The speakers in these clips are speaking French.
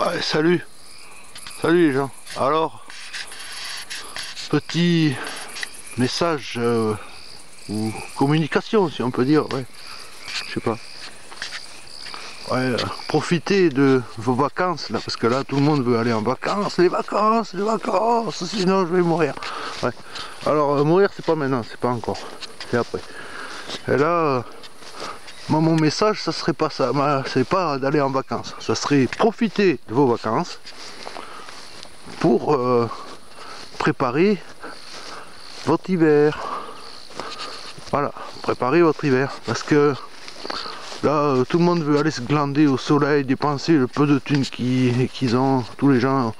Ouais, salut les gens. Alors, petit message ou communication si on peut dire, ouais, je sais pas. Ouais, profitez de vos vacances là, parce que là tout le monde veut aller en vacances, les vacances, sinon je vais mourir. Ouais. Alors mourir c'est pas maintenant, c'est pas encore, c'est après. Et là, moi mon message ça serait pas ça, c'est pas d'aller en vacances, ça serait profiter de vos vacances pour préparer votre hiver. Voilà, préparer votre hiver. Parce que là, tout le monde veut aller se glander au soleil, dépenser le peu de thunes qu'ils ont. Tous les gens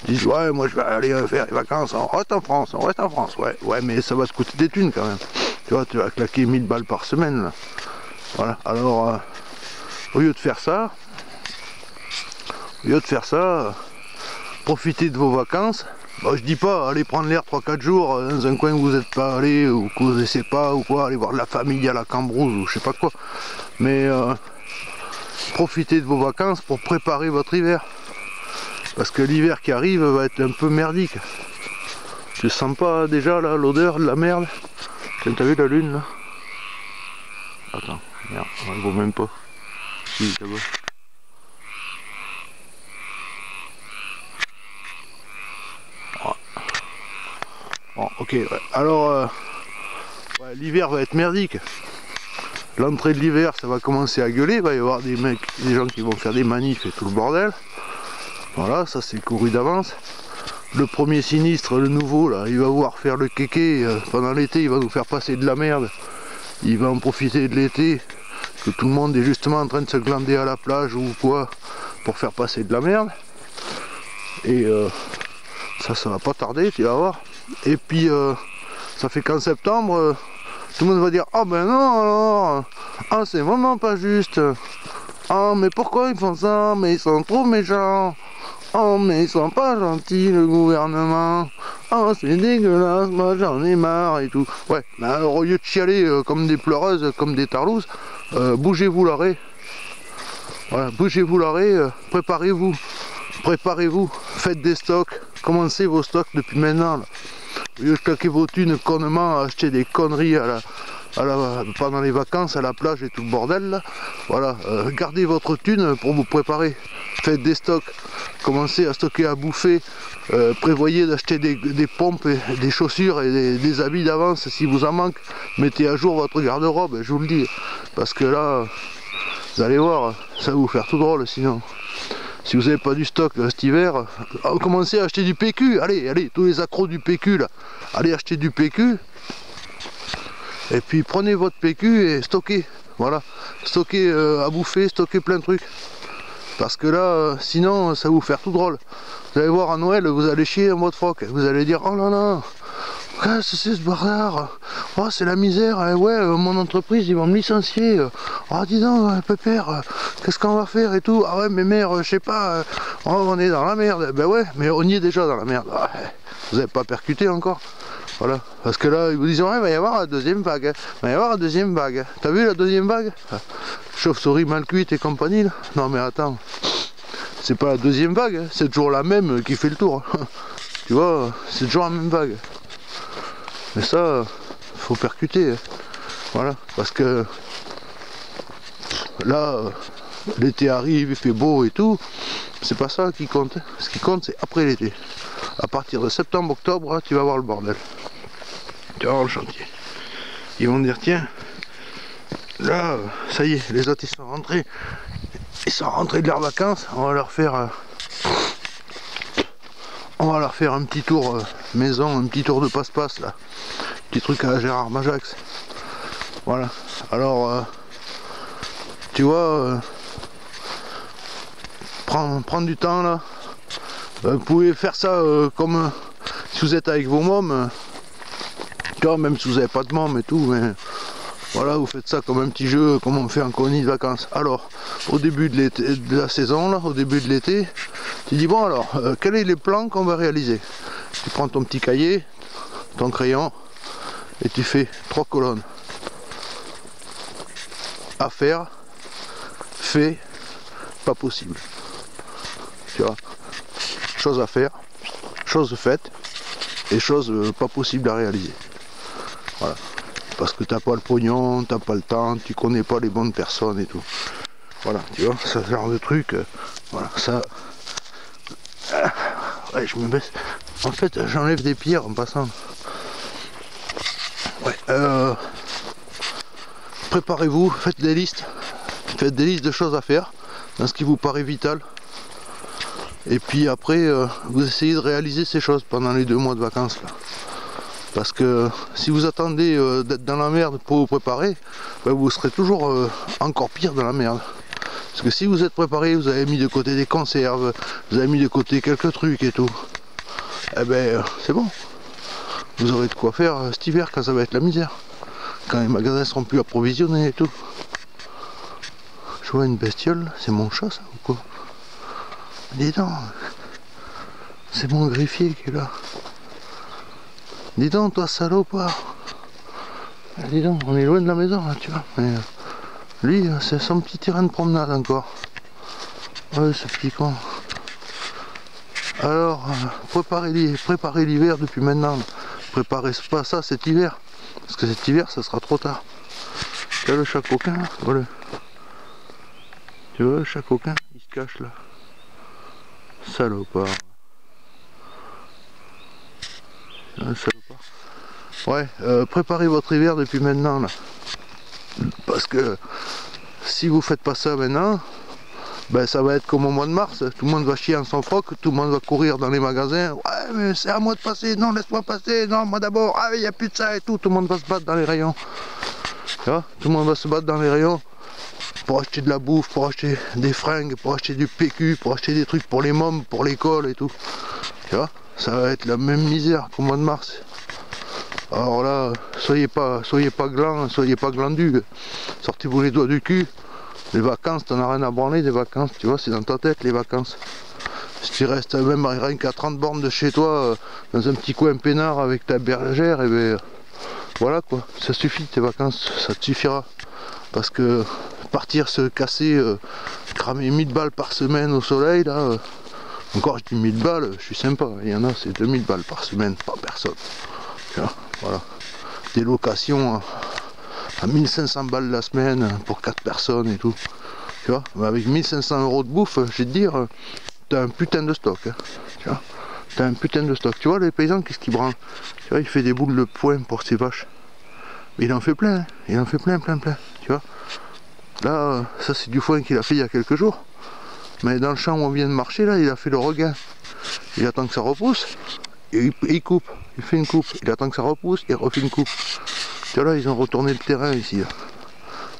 disent ouais, moi je vais aller faire les vacances, on reste en France, Ouais, mais ça va te coûter des thunes quand même. Tu vois, tu vas claquer 1000 balles par semaine là. Voilà, alors au lieu de faire ça, profitez de vos vacances. Bon, je dis pas aller prendre l'air 3-4 jours dans un coin où vous n'êtes pas allé ou que vous ne connaissez pas ou quoi, aller voir de la famille à la Cambrousse ou je sais pas quoi. Mais profitez de vos vacances pour préparer votre hiver. Parce que l'hiver qui arrive va être un peu merdique. Je sens pas déjà là l'odeur de la merde. T'as vu la lune là? Attends, merde, on ne voit même pas. Si, là-bas. Bon, ok, ouais. Alors, ouais, l'hiver va être merdique. L'entrée de l'hiver, ça va commencer à gueuler. Il va y avoir des gens qui vont faire des manifs et tout le bordel. Voilà, ça c'est couru d'avance. Le premier sinistre, le nouveau, là, il va voir faire le kéké pendant l'été. Il va nous faire passer de la merde. Il va en profiter de l'été, que tout le monde est justement en train de se glander à la plage ou quoi, pour faire passer de la merde. Et ça va pas tarder, tu vas voir. Et puis ça fait qu'en septembre, tout le monde va dire ah ben non alors, ah c'est vraiment pas juste, ah mais pourquoi ils font ça, mais ils sont trop méchants, oh mais ils sont pas gentils le gouvernement, oh c'est dégueulasse, moi j'en ai marre et tout. Ouais, mais alors au lieu de chialer comme des pleureuses, comme des tarlouses, bougez-vous l'arrêt. Voilà, bougez-vous l'arrêt, préparez-vous, faites des stocks, commencez vos stocks depuis maintenant là. Au lieu de claquer vos thunes connement à acheter des conneries pendant les vacances à la plage et tout le bordel là, voilà, gardez votre thune pour vous préparer, faites des stocks, commencez à stocker à bouffer, prévoyez d'acheter des pompes, et des chaussures et des habits d'avance si vous en manque, mettez à jour votre garde-robe, je vous le dis, parce que là, vous allez voir, ça va vous faire tout drôle sinon. Si vous n'avez pas du stock cet hiver, commencez à acheter du PQ, allez, tous les accros du PQ là, allez acheter du PQ, et puis prenez votre PQ et stockez, voilà, stockez à bouffer, stockez plein de trucs, parce que là, sinon ça va vous faire tout drôle. Vous allez voir à Noël, vous allez chier en mode froc, vous allez dire oh là là, qu'est-ce que c'est ce bordel, oh c'est la misère, ouais mon entreprise ils vont me licencier, oh dis donc pépère, qu'est-ce qu'on va faire et tout, ah ouais mais mère, je sais pas, oh, on est dans la merde, ben ouais mais on y est déjà dans la merde, vous n'avez pas percuté encore, voilà, parce que là ils vous disent ouais il va y avoir la deuxième vague, t'as vu la deuxième vague, chauve-souris mal cuite et compagnie là, non mais attends, c'est pas la deuxième vague, c'est toujours la même qui fait le tour, tu vois, c'est toujours la même vague. Mais ça, faut percuter, voilà, parce que là, l'été arrive, il fait beau et tout, c'est pas ça qui compte, ce qui compte c'est après l'été. À partir de septembre-octobre, tu vas voir le bordel, tu vas voir le chantier. Ils vont dire tiens, là, ça y est, les autres ils sont rentrés de leurs vacances, on va leur faire un petit tour maison, un petit tour de passe-passe là. Petit truc à Gérard Majax. Voilà. Alors tu vois, prendre du temps là. Vous pouvez faire ça comme si vous êtes avec vos mômes. Tu vois, même si vous n'avez pas de mômes et tout, mais voilà, vous faites ça comme un petit jeu, comme on fait en colonie de vacances. Alors, au début de l'été, de la saison, là, au début de l'été, tu dis bon alors, quels sont les plans qu'on va réaliser? Tu prends ton petit cahier, ton crayon, et tu fais 3 colonnes. À faire, fait, pas possible. tu vois. Choses à faire, choses faites, et choses pas possibles à réaliser. Voilà. Parce que t'as pas le pognon, t'as pas le temps, tu connais pas les bonnes personnes et tout. Voilà, tu vois, ce genre de truc, voilà, ça... ouais, je me baisse. En fait, j'enlève des pierres en passant. Ouais, préparez-vous, faites des listes de choses à faire, dans ce qui vous paraît vital. Et puis après, vous essayez de réaliser ces choses pendant les 2 mois de vacances là. Parce que si vous attendez d'être dans la merde pour vous préparer, ben vous serez toujours encore pire dans la merde. Parce que si vous êtes préparé, vous avez mis de côté des conserves, vous avez mis de côté quelques trucs et tout, eh ben c'est bon. Vous aurez de quoi faire cet hiver quand ça va être la misère. Quand les magasins seront plus approvisionnés et tout. Je vois une bestiole, c'est mon chat ça ou quoi? Dis donc, c'est mon greffier qui est là. Dis donc, toi salopard. Dis donc, on est loin de la maison là, tu vois. Mais lui, c'est son petit terrain de promenade encore. Ouais, ce petit con. Alors, préparez l'hiver depuis maintenant. Préparez pas ça cet hiver. Parce que cet hiver, ça sera trop tard. Tu vois le chat coquin là, voilà. Tu vois le chat coquin, il se cache là. Salopard. Un salopard. Ouais, préparez votre hiver depuis maintenant là. Parce que si vous faites pas ça maintenant, ben ça va être comme au mois de mars, tout le monde va chier en son froc, tout le monde va courir dans les magasins, ouais mais c'est à moi de passer, non laisse-moi passer, non moi d'abord, ah il n'y a plus de ça et tout le monde va se battre dans les rayons. Tu vois, tout le monde va se battre dans les rayons pour acheter de la bouffe, pour acheter des fringues, pour acheter du PQ, pour acheter des trucs pour les mômes, pour l'école et tout. Tu vois, ça va être la même misère qu'au mois de mars. Alors là, soyez pas glands, soyez pas glandus, sortez-vous les doigts du cul. Les vacances, t'en as rien à branler des vacances, tu vois, c'est dans ta tête les vacances. Si tu restes même rien qu'à 30 bornes de chez toi, dans un petit coin peinard avec ta bergère, et ben voilà quoi, ça suffit tes vacances, ça te suffira. Parce que partir se casser, cramer 1000 balles par semaine au soleil, là, encore je dis 1000 balles, je suis sympa, il y en a c'est 2000 balles par semaine, par personne. Tu vois, voilà. Des locations à 1500 balles la semaine pour 4 personnes et tout. Tu vois, mais avec 1500 € de bouffe, je vais te dire, t'as un putain de stock. Hein, tu vois, t'as un putain de stock. Tu vois, les paysans, qu'est-ce qu'ils branlent? Tu vois, il fait des boules de foin pour ses vaches. Mais il en fait plein, hein, il en fait plein. Tu vois, là, ça c'est du foin qu'il a fait il y a quelques jours. Mais dans le champ où on vient de marcher, là, il a fait le regain. Il attend que ça repousse, et il coupe. Il fait une coupe. Il attend que ça repousse, il refait une coupe. Tu vois, là, ils ont retourné le terrain ici. Là.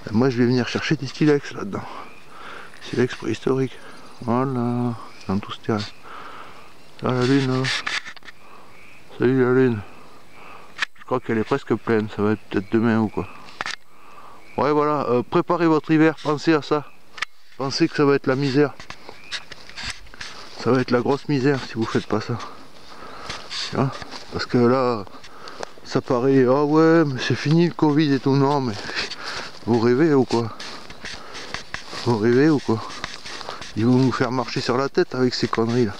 Et moi, je vais venir chercher des stylex là-dedans. Stylex préhistorique. Voilà, dans tout ce terrain. Là, la lune, là. Salut la lune. Je crois qu'elle est presque pleine. Ça va être peut-être demain ou quoi. Ouais, voilà. Préparez votre hiver. Pensez à ça. Pensez que ça va être la misère. Ça va être la grosse misère si vous faites pas ça. Tu vois, parce que là, ça paraît, ah ouais, mais c'est fini le Covid et tout. Non, mais vous rêvez ou quoi? Vous rêvez ou quoi? Ils vont nous faire marcher sur la tête avec ces conneries là.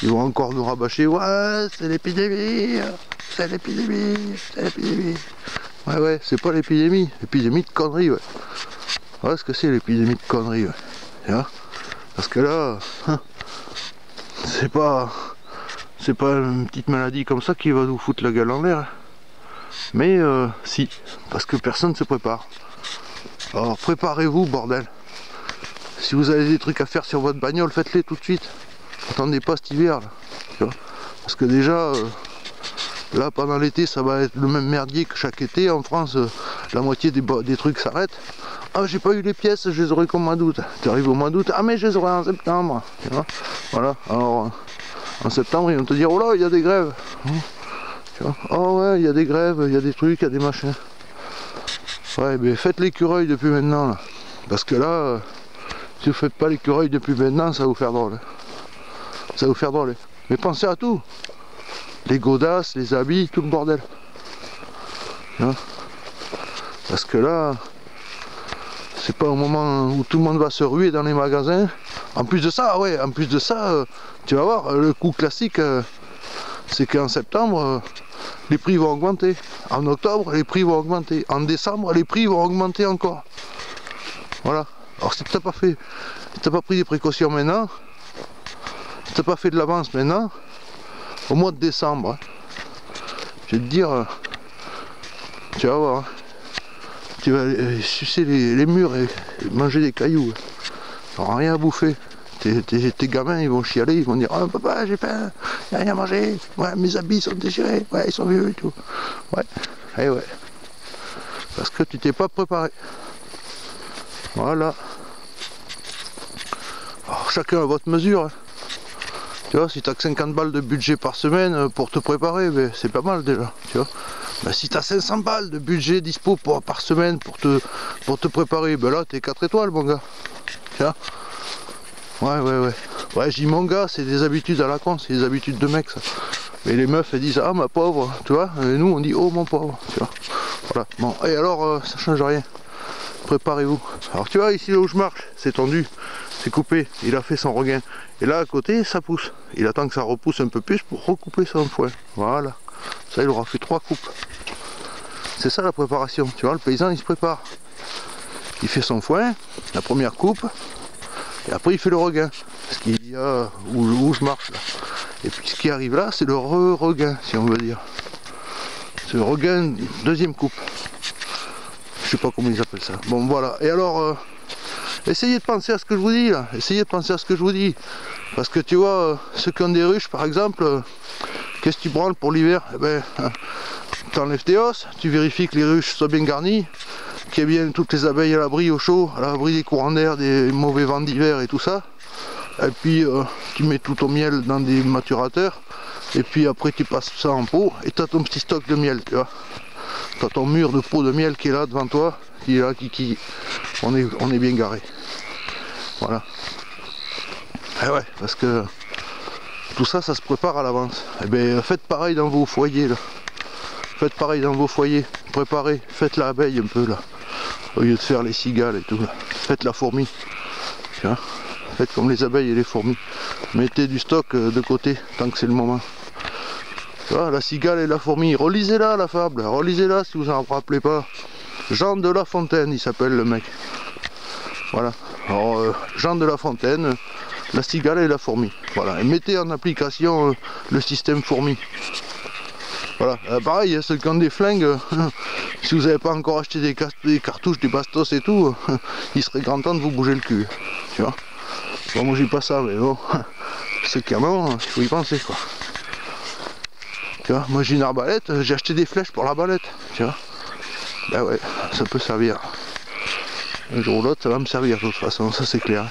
Ils vont encore nous rabâcher, ouais, c'est l'épidémie, c'est l'épidémie, c'est l'épidémie. Ouais, c'est pas l'épidémie, l'épidémie de conneries, ouais. Ouais, ce que c'est l'épidémie de conneries, ouais. Tu vois, parce que là, c'est pas une petite maladie comme ça qui va nous foutre la gueule en l'air. Mais si, parce que personne ne se prépare. Alors préparez-vous, bordel. Si vous avez des trucs à faire sur votre bagnole, faites-les tout de suite. Attendez pas cet hiver là. Tu vois, parce que déjà, là pendant l'été, ça va être le même merdier que chaque été. En France, la moitié des trucs s'arrêtent. Ah, j'ai pas eu les pièces, je les aurai qu'au mois d'août. Tu arrives au mois d'août, ah mais je les aurai en septembre. Tu vois, voilà, alors en septembre, ils vont te dire, oh là, il y a des grèves. Tu vois, oh ouais, il y a des grèves, il y a des trucs, il y a des machins. Ouais, mais faites l'écureuil depuis maintenant, là. Parce que là, si vous faites pas l'écureuil depuis maintenant, ça va vous faire drôle. Ça va vous faire drôle. Mais pensez à tout. Les godasses, les habits, tout le bordel. Tu vois, parce que là, c'est pas un moment où tout le monde va se ruer dans les magasins. En plus de ça, ouais, en plus de ça, tu vas voir, le coup classique, c'est qu'en septembre, les prix vont augmenter. En octobre, les prix vont augmenter. En décembre, les prix vont augmenter encore. Voilà. Alors si tu n'as pas fait, si t'as pas pris des précautions maintenant, si tu n'as pas fait de l'avance maintenant, au mois de décembre, je vais te dire, tu vas voir, tu vas sucer les murs et manger des cailloux. Tu n'auras rien à bouffer. Tes gamins ils vont chialer, ils vont dire oh papa j'ai faim, il n'y a rien à manger, ouais, mes habits sont déchirés, ouais ils sont vieux et tout. Ouais, et ouais. Parce que tu t'es pas préparé. Voilà. Alors, chacun à votre mesure. Hein. Tu vois, si tu as que 50 balles de budget par semaine pour te préparer, ben, c'est pas mal déjà. Tu vois. Ben, si tu as 500 balles de budget dispo par semaine pour te préparer, ben là t'es 4 étoiles mon gars. Tu vois. Ouais, je dis mon gars, c'est des habitudes à la con, c'est des habitudes de mec ça. Mais les meufs elles disent ah ma pauvre, tu vois, et nous on dit oh mon pauvre, tu vois. Voilà, bon, et alors ça change rien. Préparez-vous. Alors tu vois ici là où je marche, c'est tendu, c'est coupé, il a fait son regain. Et là à côté ça pousse. Il attend que ça repousse un peu plus pour recouper son foin. Voilà. Ça il aura fait 3 coupes. C'est ça la préparation, tu vois, le paysan il se prépare. Il fait son foin, la première coupe. Et après il fait le regain, ce qu'il y a où je marche là. Et puis ce qui arrive là, c'est le regain, si on veut dire. C'est le regain, deuxième coupe. Je sais pas comment ils appellent ça. Bon voilà, et alors, essayez de penser à ce que je vous dis là. Essayez de penser à ce que je vous dis. Parce que tu vois, ceux qui ont des ruches par exemple, qu'est-ce que tu branles pour l'hiver? Eh ben, tu enlèves tes os, tu vérifies que les ruches soient bien garnies, qu'il y ait bien toutes les abeilles à l'abri au chaud, à l'abri des courants d'air, des mauvais vents d'hiver et tout ça. Et puis tu mets tout ton miel dans des maturateurs, et puis après tu passes ça en pot, et tu as ton petit stock de miel, tu vois. Tu as ton mur de pot de miel qui est là devant toi, qui est là, on est bien garé. Voilà. Et ouais, parce que tout ça, ça se prépare à l'avance. Et bien faites pareil dans vos foyers là. Faites pareil dans vos foyers, préparez, faites l'abeille un peu là, au lieu de faire les cigales et tout là. Faites la fourmi, tu vois. Faites comme les abeilles et les fourmis. Mettez du stock de côté tant que c'est le moment. Tu vois, la cigale et la fourmi, relisez-la la fable, relisez-la si vous en rappelez pas. Jean de La Fontaine, il s'appelle le mec. Voilà. Alors Jean de La Fontaine, la cigale et la fourmi. Voilà. Et mettez en application le système fourmi. Voilà, pareil, ceux qui ont des flingues, si vous n'avez pas encore acheté des cartouches, des bastos et tout, il serait grand temps de vous bouger le cul, tu vois. Bon, moi j'ai pas ça, mais bon, ceux qui en ont, il faut y penser, quoi. Tu vois, moi j'ai une arbalète, j'ai acheté des flèches pour l'arbalète, tu vois. Ben ouais, ça peut servir. Un jour ou l'autre, ça va me servir de toute façon, ça c'est clair.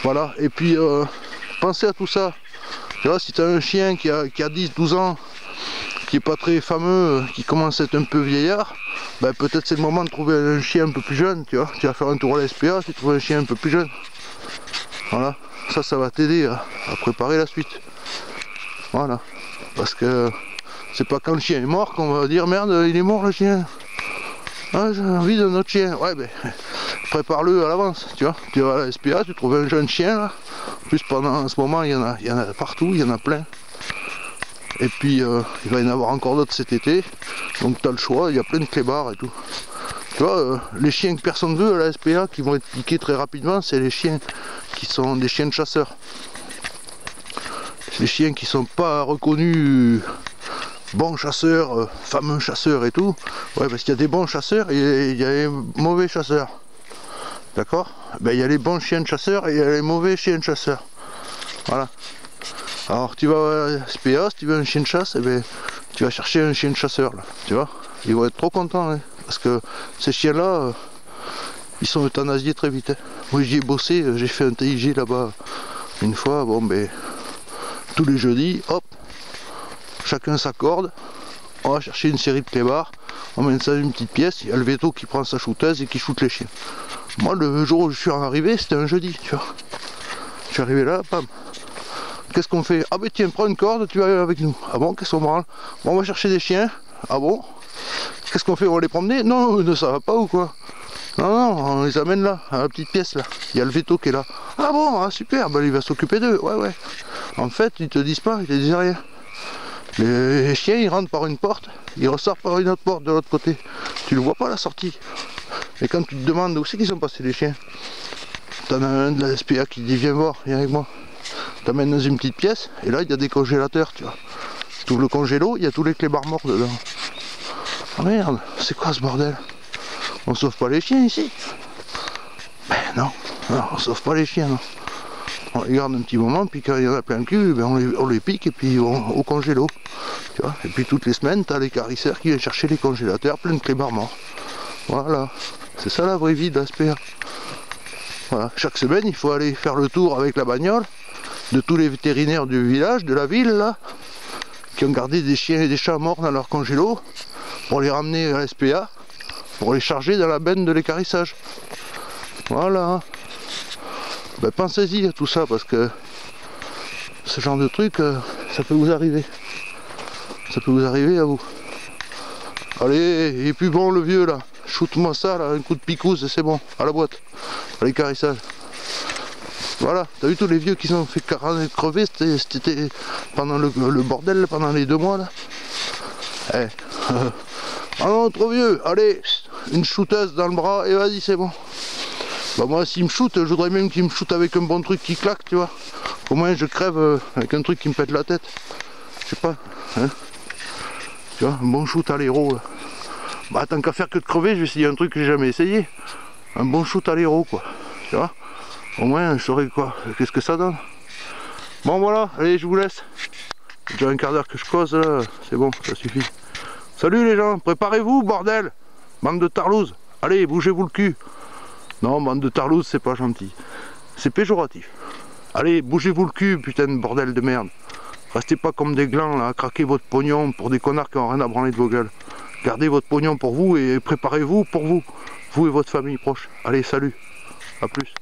Voilà, et puis, pensez à tout ça. Tu vois, si tu as un chien qui a 10-12 ans, qui est pas très fameux, qui commence à être un peu vieillard, ben peut-être c'est le moment de trouver un chien un peu plus jeune, tu vois. Tu vas faire un tour à la SPA, tu trouves un chien un peu plus jeune. Voilà, ça va t'aider à préparer la suite. Voilà, parce que c'est pas quand le chien est mort qu'on va dire merde, il est mort le chien. Ah, j'ai envie de notre chien. Ouais, ben prépare-le à l'avance, tu vois. Tu vas à la SPA, tu trouves un jeune chien là. En plus pendant ce moment il y en a partout, il y en a plein. Et puis il va y en avoir encore d'autres cet été, donc tu as le choix, il y a plein de clébards et tout. Tu vois, les chiens que personne veut à la SPA qui vont être piqués très rapidement, c'est les chiens qui sont des chiens de chasseurs. Les chiens qui sont pas reconnus bons chasseurs, fameux chasseurs et tout. Ouais, parce qu'il y a des bons chasseurs et il y a les mauvais chasseurs. D'accord? Ben il y a les bons chiens de chasseurs et il y a les mauvais chiens de chasseurs. Voilà. Alors tu vas à la SPA, si tu veux un chien de chasse, eh ben, tu vas chercher un chien de chasseur là, tu vois. Ils vont être trop contents, hein, parce que ces chiens là, ils sont euthanasiés très vite. Hein. Moi j'y ai bossé, j'ai fait un TIG là-bas une fois, bon ben, tous les jeudis, hop, chacun s'accorde, on va chercher une série de clébards, on met ça dans une petite pièce, il y a le veto qui prend sa shooteuse et qui shoot les chiens. Moi le jour où je suis arrivé, c'était un jeudi, tu vois. Je suis arrivé là, pam. Qu'est-ce qu'on fait? Ah ben tiens, prends une corde, tu vas avec nous. Ah bon, qu'est-ce qu'on branle? Bon, on va chercher des chiens. Ah bon? Qu'est-ce qu'on fait? On va les promener? Non, ça va pas ou quoi? Non, non, on les amène là, à la petite pièce là. Il y a le veto qui est là. Ah bon, ah, super, bah, il va s'occuper d'eux. Ouais, ouais. En fait, ils te disent pas, ils te disent rien. Les chiens, ils rentrent par une porte, ils ressortent par une autre porte de l'autre côté. Tu le vois pas la sortie. Et quand tu te demandes où c'est qu'ils sont passés les chiens, t'en as un de la SPA qui dit viens voir, viens avec moi. T'amènes dans une petite pièce, et là il y a des congélateurs, tu vois. Tu ouvres le congélo, il y a tous les clébards morts dedans. Ah merde, c'est quoi ce bordel? On sauve pas les chiens ici? Ben non, non, on sauve pas les chiens, non. On les garde un petit moment, puis quand il y en a plein le cul, ben on les pique et puis au congélo. Tu vois. Et puis toutes les semaines, tu as les carisseurs qui viennent chercher les congélateurs pleins de clébards morts. Voilà, c'est ça la vraie vie de la SPA. Voilà. Chaque semaine, il faut aller faire le tour avec la bagnole de tous les vétérinaires du village, de la ville, là, qui ont gardé des chiens et des chats morts dans leur congélo, pour les ramener à la SPA, pour les charger dans la benne de l'écarissage. Voilà. Ben, pensez-y à tout ça, parce que ce genre de truc, ça peut vous arriver. Ça peut vous arriver à vous. Allez, et puis bon, le vieux là, shoot-moi ça là, un coup de picouse et c'est bon, à la boîte, à l'écarissage. Voilà, t'as vu tous les vieux qui sont fait crever c'était pendant le bordel, pendant les 2 mois là. Eh, ah non, trop vieux, allez, une shooteuse dans le bras et vas-y, c'est bon. Bah moi, s'il me shoot, je voudrais même qu'il me shoot avec un bon truc qui claque, tu vois. Au moins, je crève avec un truc qui me pète la tête. Je sais pas, hein. Tu vois, un bon shoot à l'héros. Bah tant qu'à faire que de crever, je vais essayer un truc que j'ai jamais essayé. Un bon shoot à l'héros, quoi. Tu vois. Au moins, je saurais quoi. Qu'est-ce que ça donne. Bon voilà, allez, je vous laisse. J'ai un quart d'heure que je cause là. C'est bon, ça suffit. Salut les gens, préparez-vous, bordel. Bande de tarlouses. Allez, bougez-vous le cul. Non, bande de tarlouses, c'est pas gentil. C'est péjoratif. Allez, bougez-vous le cul, putain de bordel de merde. Restez pas comme des glands là, à craquer votre pognon pour des connards qui n'ont rien à branler de vos gueules. Gardez votre pognon pour vous et préparez-vous pour vous. Vous et votre famille proche. Allez, salut. À plus.